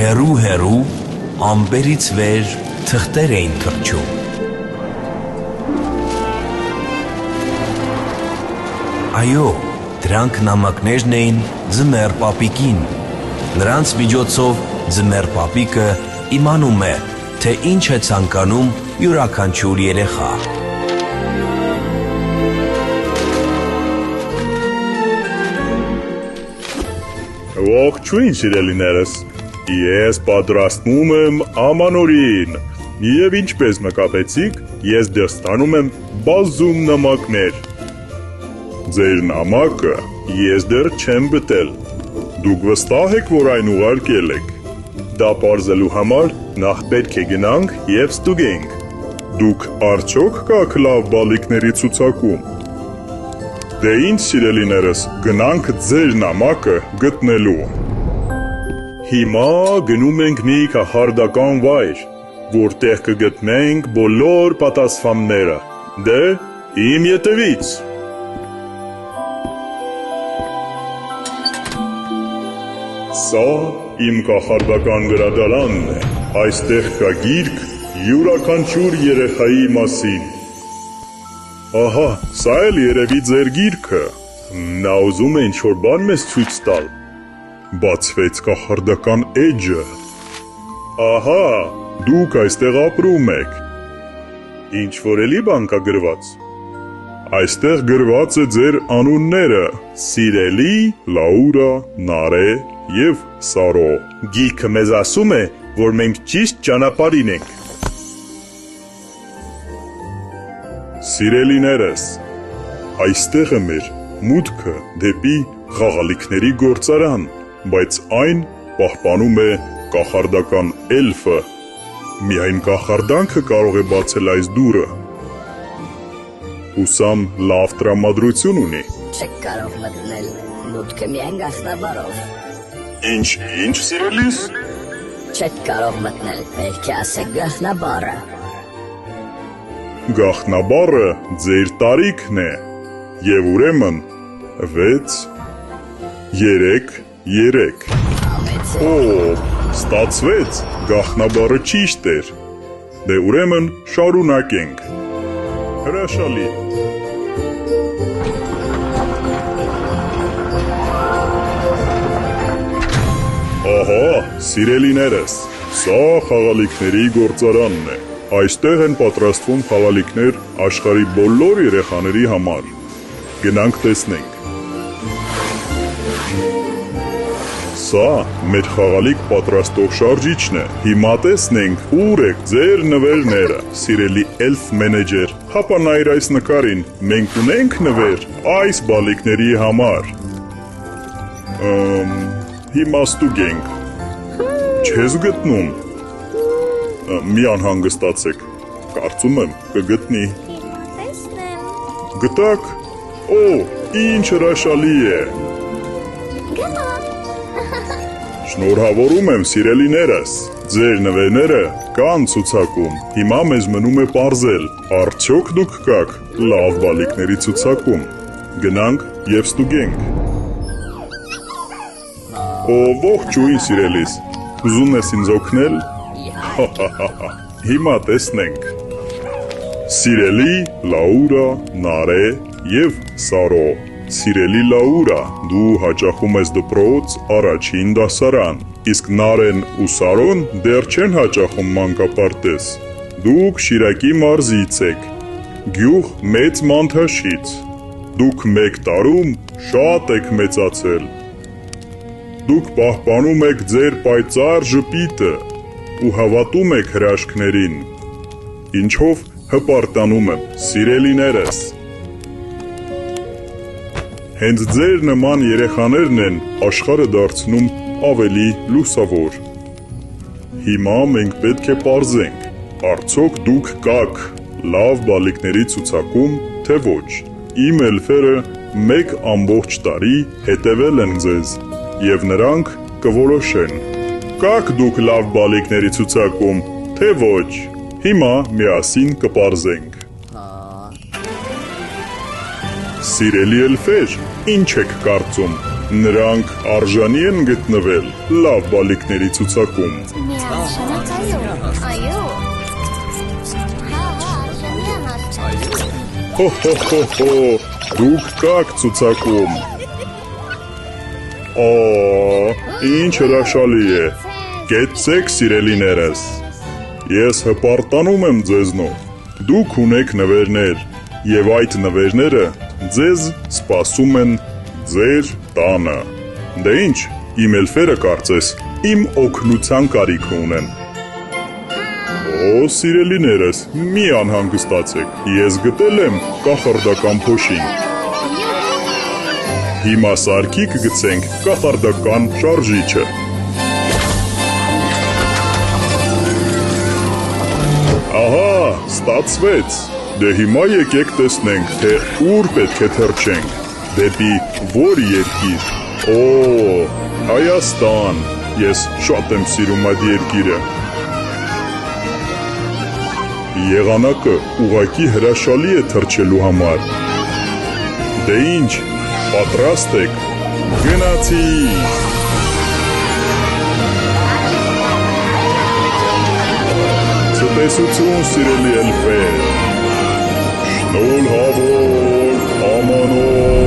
հերու ամբերից վեր թղթեր էին թռչում։ Այո, դրանք նամակներն էին ձմեռ պապիկին։ Նրանց միջոցով ձմեռ պապիկը իմանում է, թե ինչ է ցանկանում յուրաքանչյուր երեխա։ Ողջույն սիրելիներս, ես պատրաստվում եմ ամանորին, և ինչպես նկատեցիք, ես դες ստանում եմ բազում նամակներ։ Ձեր նամակը ես դեռ չեմ գտել, դուք վստահ եք, որ այն ուղարկել եք։ Դա պարզելու համար նախ պետք է գնանք և ստուգենք։ Դուք արդյոք կաք լավ բալիկների ցուցակում։ Դե ինչ սիրելիներս, գնանք ձեր նամակը գտնելու։ Հիմա գնում ենք մի կախարդական վայր, որտեղ կգտնենք բոլոր պատասխանները։ Դե իմ ետևից։ Սա իմ կախարդական գրադարանն է, այստեղ կա գիրք յուրաքանչյուր երեխայի մասին։ Ահա, սա էլ երևի ձեր գիրքը, նա ուզում է ինչ-որ բան մեզ ցույց տալ։ Բացվեց կախարդական էջը։ Ահա, դուք այստեղ ապրում եք։ Ինչ-որ էլի բան կա գրված։ Այստեղ գրված է ձեր անունները՝ Սիրելի, Լաուրա, Նարե և Սարո։ Գիրքը մեզ ասում է, որ մենք ճիշտ ճանապարհին ենք։ Սիրելիներս, այստեղ է մեր մուտքը դեպի խաղալիքների գործարան, բայց այն պահպանում է կախարդական էլֆը։ Միայն կախարդանքը կարող է բացել այս դուռը։ Հուսամ լավ տրամադրություն ունի։ Չեք կարող մտնել մուտքը միայն գաղտնաբարով։ Ինչ սիրելիս։ Չեք կարող մտնել, պետք է ասեք գաղտնաբառը։ Գաղտնաբառը ձեր տարիքն է, և ուրեմն 6, 3, 3։ Օ, ստացվեց, գաղտնաբառը ճիշտ էր։ Դե ուրեմն շարունակենք։ Հրաշալի։ Ահա, սիրելիներս, սա խաղալիքների գործարանն է։ Այստեղ են պատրաստվում խաղալիքներ աշխարհի բոլոր երեխաների համար։ Գնանք տեսնենք։ Սա մեր խաղալիք պատրաստող շարժիչն է։ Հիմա տեսնենք ուր եք ձեր նվերները, սիրելի էլֆ մենեջեր։ Հապա նայր այս նկարին, մենք ունենք նվեր այս բալիկների համար։ Հիմա ստուգենք։ Չես գտնում։ Մի անհանգստացեք, կարծում եմ կգտնի։ Գտաք։ Օ, ինչ հրաշալի է։ Շնորհավորում եմ սիրելիներս, ձեր նվերները կան ցուցակում։ Հիմա մեզ մնում է պարզել, արդյոք դուք կաք լավ բալիկների ցուցակում։ Գնանք և ստուգենք։ Օ, ողջույն սիրելիս, ուզում ես ինձ օգնել։ Հիմա տեսնենք։ Սիրելի Լաուրա, Նարե և Սարո։ Սիրելի Լաուրա, դու հաճախում ես դպրոց առաջին դասարան, իսկ Նարեն ու Սարոն դեռ չեն հաճախում մանկապարտեզ։ Դուք Շիրակի մարզից եք, գյուղ Մեծ Մանթաշից։ Դուք 1 տարում շատ եք մեծացել։ Դուք պահպանում եք ձեր պայծառ ժպիտը ու հավատում եք հրաշքներին, ինչով հպարտանում եմ, սիրելիներս։ Հենց ձեր նման երեխաներն են աշխարհը դարձնում ավելի լուսավոր։ Հիմա մենք պետք է պարզենք, արդյոք դուք կաք լավ բալիկների ցուցակում, թե ոչ։ Իմ էլֆերը 1 ամբողջ տարի հետևել են ձեզ, և նրանք կորոշեն։ Կաք դուք լավ բալիկների ցուցակում, թե ոչ։ Հիմա միասին կպարզենք։ Սիրելի էլֆեր, ինչ եք կարծում, Նրանք արժանի են գտնվել լավ բալիկների ցուցակում։ Միանշանակ այո։ Հո, դուք կաք ցուցակում։ Ինչ հրաշալի է։ Կեցեք, սիրելիներս։ Ես հպարտանում եմ ձեզնով։ Դուք ունեք նվերներ, եւ այդ նվերները ձեզ սպասում են ձեր տանը։ Դե ինչ, իմ էլֆերը կարծես իմ օգնության կարիք ունեն։ Սիրելիներս, մի անհանգստացեք, ես գտել եմ կախարդական փոշին։ Հիմա սարքի կգցենք կախարդական շարժիչը։ Ահա, ստացվեց։ Դե հիմա եկեք տեսնենք, թե ուր պետք է թռչենք, դեպի որ երկիր։ Հայաստան, ես շատ եմ սիրում այդ երկիրը։ Եղանակը ուղղակի հրաշալի է թռչելու համար։ Դե ինչ, պատրաստ եք, գնացի։ Ցտեսություն, սիրելի էլֆեր։ Շնորհավոր, ամանոր։